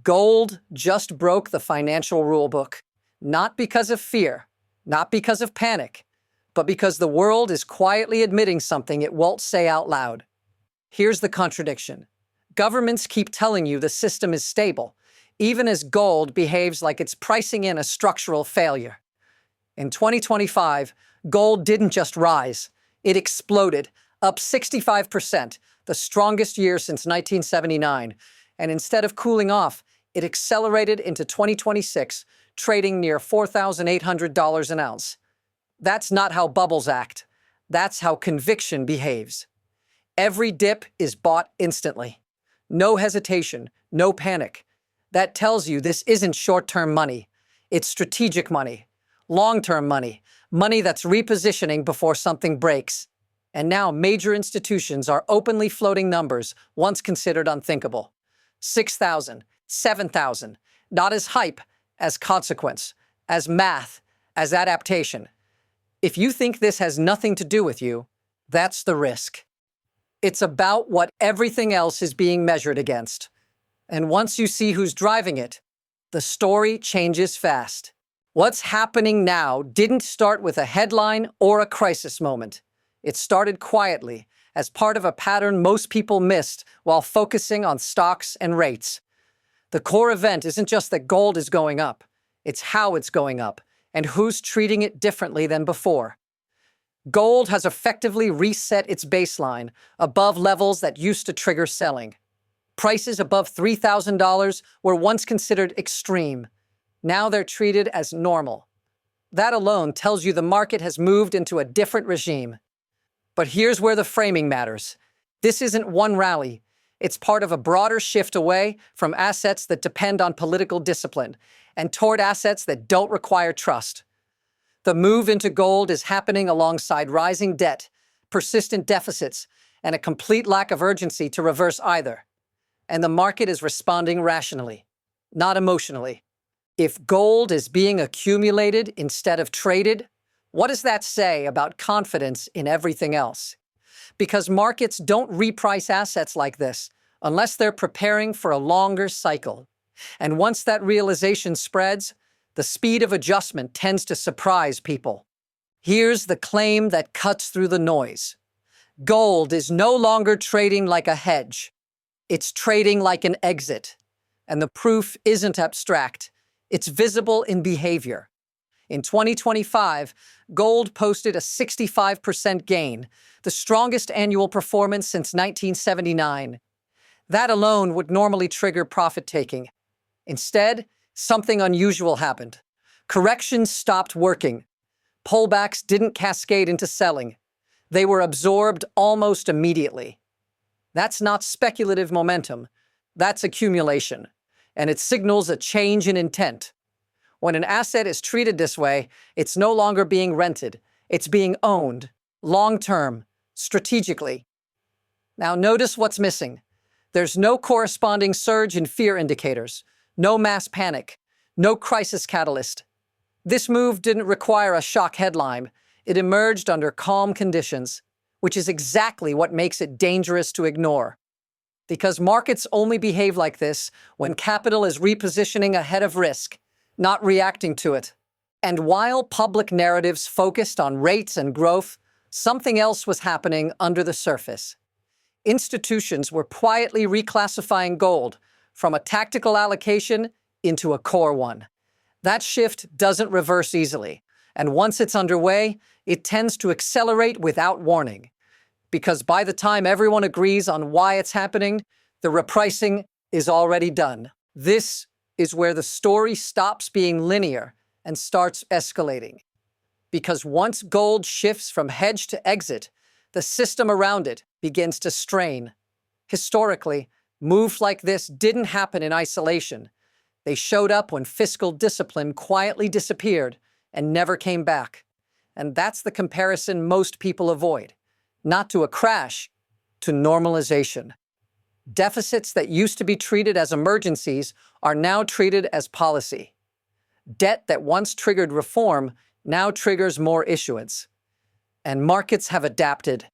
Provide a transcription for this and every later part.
Gold just broke the financial rulebook, not because of fear, not because of panic, but because the world is quietly admitting something it won't say out loud. Here's the contradiction. Governments keep telling you the system is stable, even as gold behaves like it's pricing in a structural failure. In 2025, gold didn't just rise, it exploded, up 65%, the strongest year since 1979. And instead of cooling off, it accelerated into 2026, trading near $4,800 an ounce. That's not how bubbles act. That's how conviction behaves. Every dip is bought instantly. No hesitation, no panic. That tells you this isn't short-term money. It's strategic money, long-term money, money that's repositioning before something breaks. And now major institutions are openly floating numbers once considered unthinkable. 6,000, 7,000, not as hype, as consequence, as math, as adaptation. If you think this has nothing to do with you, that's the risk. It's about what everything else is being measured against. And once you see who's driving it, the story changes fast. What's happening now didn't start with a headline or a crisis moment. It started quietly, as part of a pattern most people missed while focusing on stocks and rates. The core event isn't just that gold is going up, it's how it's going up, and who's treating it differently than before. Gold has effectively reset its baseline above levels that used to trigger selling. Prices above $3,000 were once considered extreme. Now they're treated as normal. That alone tells you the market has moved into a different regime. But here's where the framing matters. This isn't one rally. It's part of a broader shift away from assets that depend on political discipline and toward assets that don't require trust. The move into gold is happening alongside rising debt, persistent deficits, and a complete lack of urgency to reverse either. And the market is responding rationally, not emotionally. If gold is being accumulated instead of traded, what does that say about confidence in everything else? Because markets don't reprice assets like this unless they're preparing for a longer cycle. And once that realization spreads, the speed of adjustment tends to surprise people. Here's the claim that cuts through the noise. Gold is no longer trading like a hedge. It's trading like an exit. And the proof isn't abstract. It's visible in behavior. In 2025, gold posted a 65% gain, the strongest annual performance since 1979. That alone would normally trigger profit-taking. Instead, something unusual happened. Corrections stopped working. Pullbacks didn't cascade into selling. They were absorbed almost immediately. That's not speculative momentum. That's accumulation. And it signals a change in intent. When an asset is treated this way, it's no longer being rented. It's being owned, long-term, strategically. Now notice what's missing. There's no corresponding surge in fear indicators, no mass panic, no crisis catalyst. This move didn't require a shock headline. It emerged under calm conditions, which is exactly what makes it dangerous to ignore. Because markets only behave like this when capital is repositioning ahead of risk, not reacting to it. And while public narratives focused on rates and growth, something else was happening under the surface. Institutions were quietly reclassifying gold from a tactical allocation into a core one. That shift doesn't reverse easily, and once it's underway, it tends to accelerate without warning. Because by the time everyone agrees on why it's happening, the repricing is already done. This is where the story stops being linear and starts escalating. Because once gold shifts from hedge to exit, the system around it begins to strain. Historically, moves like this didn't happen in isolation. They showed up when fiscal discipline quietly disappeared and never came back. And that's the comparison most people avoid. Not to a crash, to normalization. Deficits that used to be treated as emergencies are now treated as policy. Debt that once triggered reform now triggers more issuance. And markets have adapted.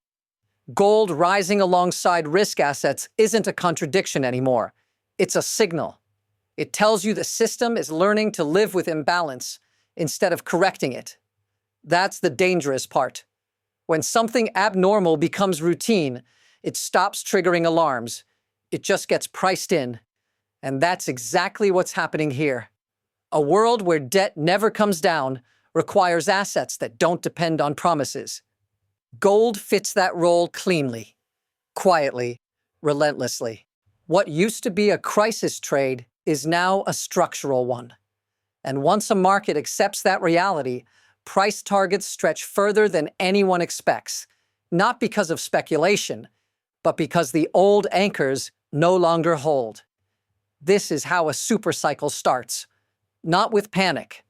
Gold rising alongside risk assets isn't a contradiction anymore. It's a signal. It tells you the system is learning to live with imbalance instead of correcting it. That's the dangerous part. When something abnormal becomes routine, it stops triggering alarms. It just gets priced in. And that's exactly what's happening here. A world where debt never comes down requires assets that don't depend on promises. Gold fits that role cleanly, quietly, relentlessly. What used to be a crisis trade is now a structural one. And once a market accepts that reality, price targets stretch further than anyone expects, not because of speculation, but because the old anchors no longer hold. This is how a supercycle starts, not with panic,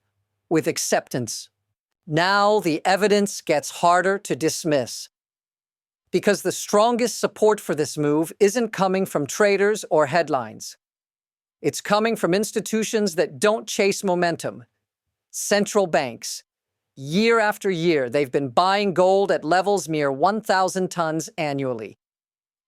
with acceptance. Now the evidence gets harder to dismiss, because the strongest support for this move isn't coming from traders or headlines. It's coming from institutions that don't chase momentum. Central banks. Year after year, they've been buying gold at levels near 1,000 tons annually.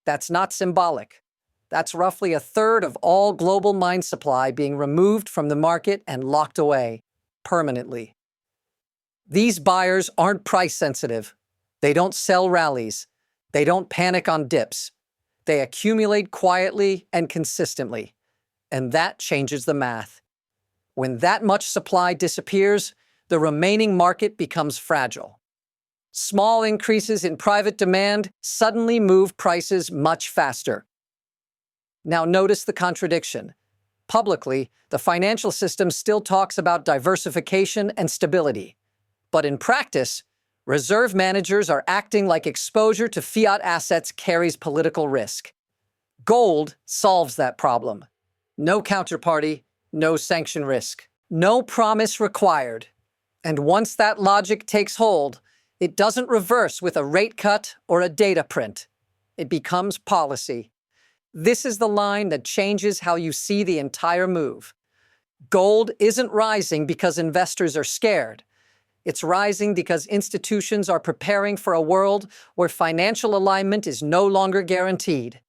That's not symbolic. That's roughly a third of all global mine supply being removed from the market and locked away permanently. These buyers aren't price sensitive. They don't sell rallies. They don't panic on dips. They accumulate quietly and consistently. And that changes the math. When that much supply disappears, the remaining market becomes fragile. Small increases in private demand suddenly move prices much faster. Now notice the contradiction. Publicly, the financial system still talks about diversification and stability. But in practice, reserve managers are acting like exposure to fiat assets carries political risk. Gold solves that problem. No counterparty, no sanction risk, no promise required. And once that logic takes hold, it doesn't reverse with a rate cut or a data print. It becomes policy. This is the line that changes how you see the entire move. Gold isn't rising because investors are scared. It's rising because institutions are preparing for a world where financial alignment is no longer guaranteed.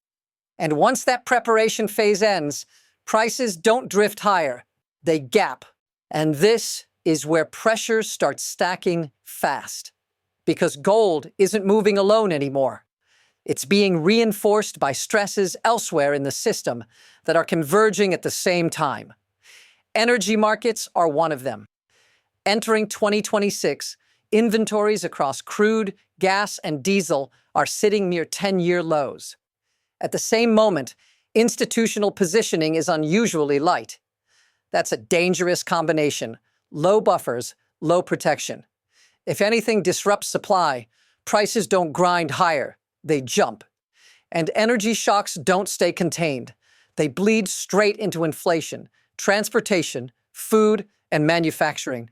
And once that preparation phase ends, prices don't drift higher, they gap. And this is where pressure starts stacking fast. Because gold isn't moving alone anymore. It's being reinforced by stresses elsewhere in the system that are converging at the same time. Energy markets are one of them. Entering 2026, inventories across crude, gas, and diesel are sitting near 10-year lows. At the same moment, institutional positioning is unusually light. That's a dangerous combination. Low buffers, low protection. If anything disrupts supply, prices don't grind higher, they jump. And energy shocks don't stay contained. They bleed straight into inflation, transportation, food, and manufacturing.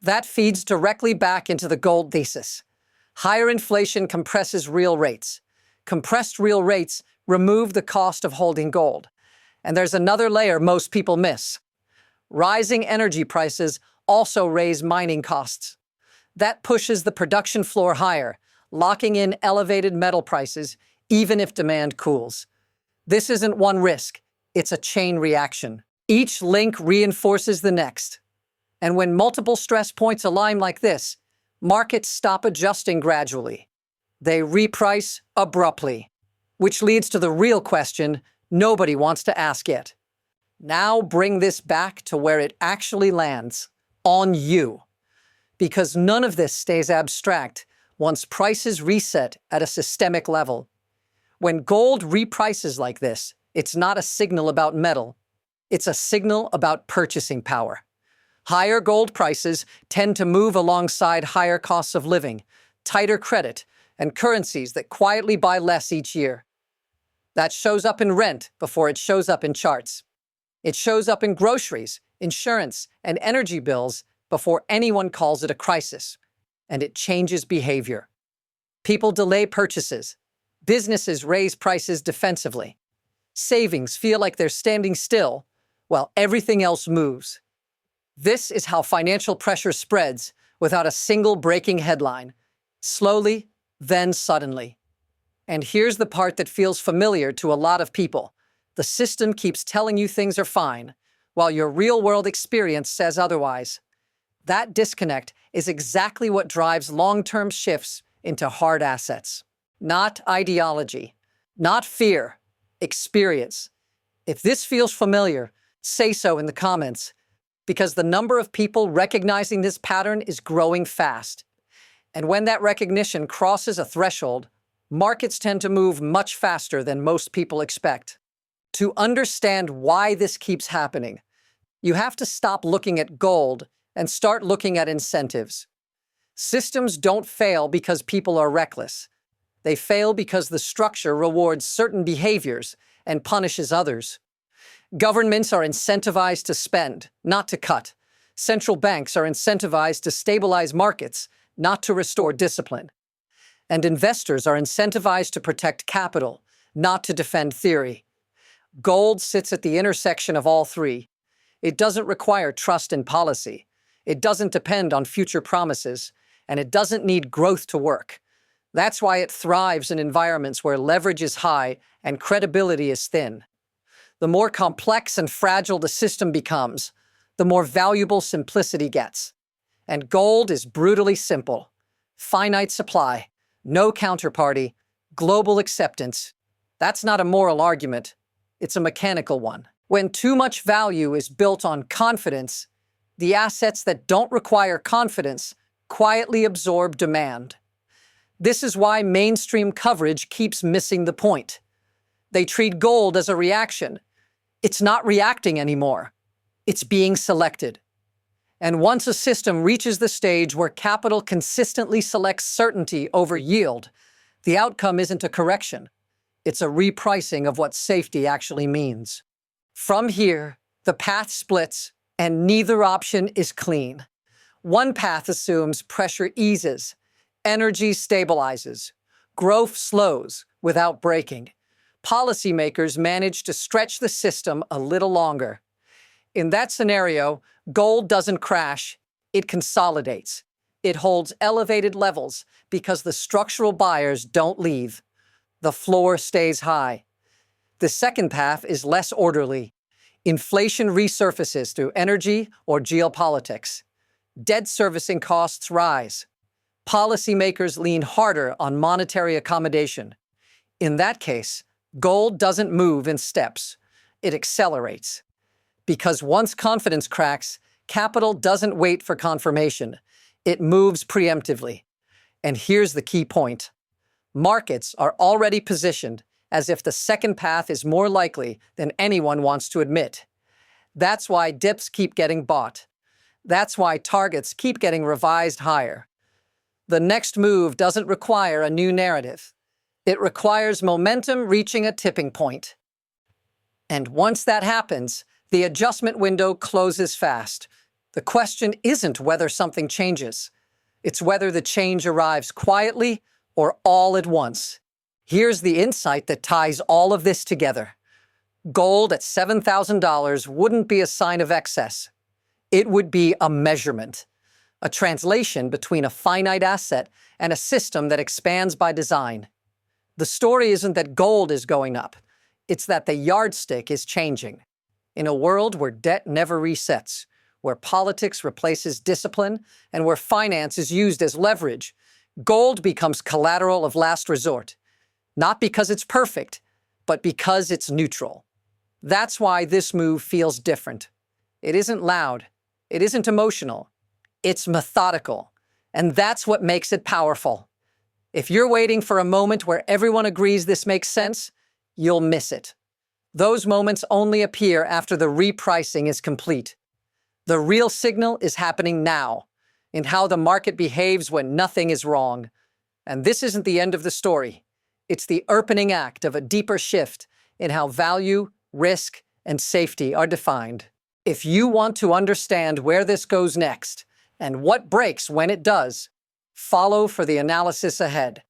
That feeds directly back into the gold thesis. Higher inflation compresses real rates. Compressed real rates remove the cost of holding gold. And there's another layer most people miss. Rising energy prices also raise mining costs. That pushes the production floor higher, locking in elevated metal prices, even if demand cools. This isn't one risk, it's a chain reaction. Each link reinforces the next. And when multiple stress points align like this, markets stop adjusting gradually. They reprice abruptly, which leads to the real question nobody wants to ask yet. Now bring this back to where it actually lands, on you. Because none of this stays abstract once prices reset at a systemic level. When gold reprices like this, it's not a signal about metal. It's a signal about purchasing power. Higher gold prices tend to move alongside higher costs of living, tighter credit, and currencies that quietly buy less each year. That shows up in rent before it shows up in charts. It shows up in groceries, insurance, and energy bills before anyone calls it a crisis. And it changes behavior. People delay purchases. Businesses raise prices defensively. Savings feel like they're standing still while everything else moves. This is how financial pressure spreads without a single breaking headline. Slowly, then suddenly. And here's the part that feels familiar to a lot of people. The system keeps telling you things are fine, while your real-world experience says otherwise. That disconnect is exactly what drives long-term shifts into hard assets. Not ideology, not fear, experience. If this feels familiar, say so in the comments, because the number of people recognizing this pattern is growing fast. And when that recognition crosses a threshold, markets tend to move much faster than most people expect. To understand why this keeps happening, you have to stop looking at gold and start looking at incentives. Systems don't fail because people are reckless. They fail because the structure rewards certain behaviors and punishes others. Governments are incentivized to spend, not to cut. Central banks are incentivized to stabilize markets, not to restore discipline. And investors are incentivized to protect capital, not to defend theory. Gold sits at the intersection of all three. It doesn't require trust in policy. It doesn't depend on future promises, and it doesn't need growth to work. That's why it thrives in environments where leverage is high and credibility is thin. The more complex and fragile the system becomes, the more valuable simplicity gets. And gold is brutally simple. Finite supply, no counterparty, global acceptance. That's not a moral argument. It's a mechanical one. When too much value is built on confidence, the assets that don't require confidence quietly absorb demand. This is why mainstream coverage keeps missing the point. They treat gold as a reaction. It's not reacting anymore. It's being selected. And once a system reaches the stage where capital consistently selects certainty over yield, the outcome isn't a correction. It's a repricing of what safety actually means. From here, the path splits, and neither option is clean. One path assumes pressure eases, energy stabilizes, growth slows without breaking. Policymakers manage to stretch the system a little longer. In that scenario, gold doesn't crash, it consolidates. It holds elevated levels because the structural buyers don't leave. The floor stays high. The second path is less orderly. Inflation resurfaces through energy or geopolitics. Debt servicing costs rise. Policymakers lean harder on monetary accommodation. In that case, gold doesn't move in steps. It accelerates. Because once confidence cracks, capital doesn't wait for confirmation. It moves preemptively. And here's the key point. Markets are already positioned as if the second path is more likely than anyone wants to admit. That's why dips keep getting bought. That's why targets keep getting revised higher. The next move doesn't require a new narrative. It requires momentum reaching a tipping point. And once that happens, the adjustment window closes fast. The question isn't whether something changes. It's whether the change arrives quietly or all at once. Here's the insight that ties all of this together. Gold at $7,000 wouldn't be a sign of excess. It would be a measurement, a translation between a finite asset and a system that expands by design. The story isn't that gold is going up. It's that the yardstick is changing. In a world where debt never resets, where politics replaces discipline, and where finance is used as leverage, gold becomes collateral of last resort. Not because it's perfect, but because it's neutral. That's why this move feels different. It isn't loud. It isn't emotional. It's methodical. And that's what makes it powerful. If you're waiting for a moment where everyone agrees this makes sense, you'll miss it. Those moments only appear after the repricing is complete. The real signal is happening now, in how the market behaves when nothing is wrong. And this isn't the end of the story. It's the opening act of a deeper shift in how value, risk, and safety are defined. If you want to understand where this goes next, and what breaks when it does, follow for the analysis ahead.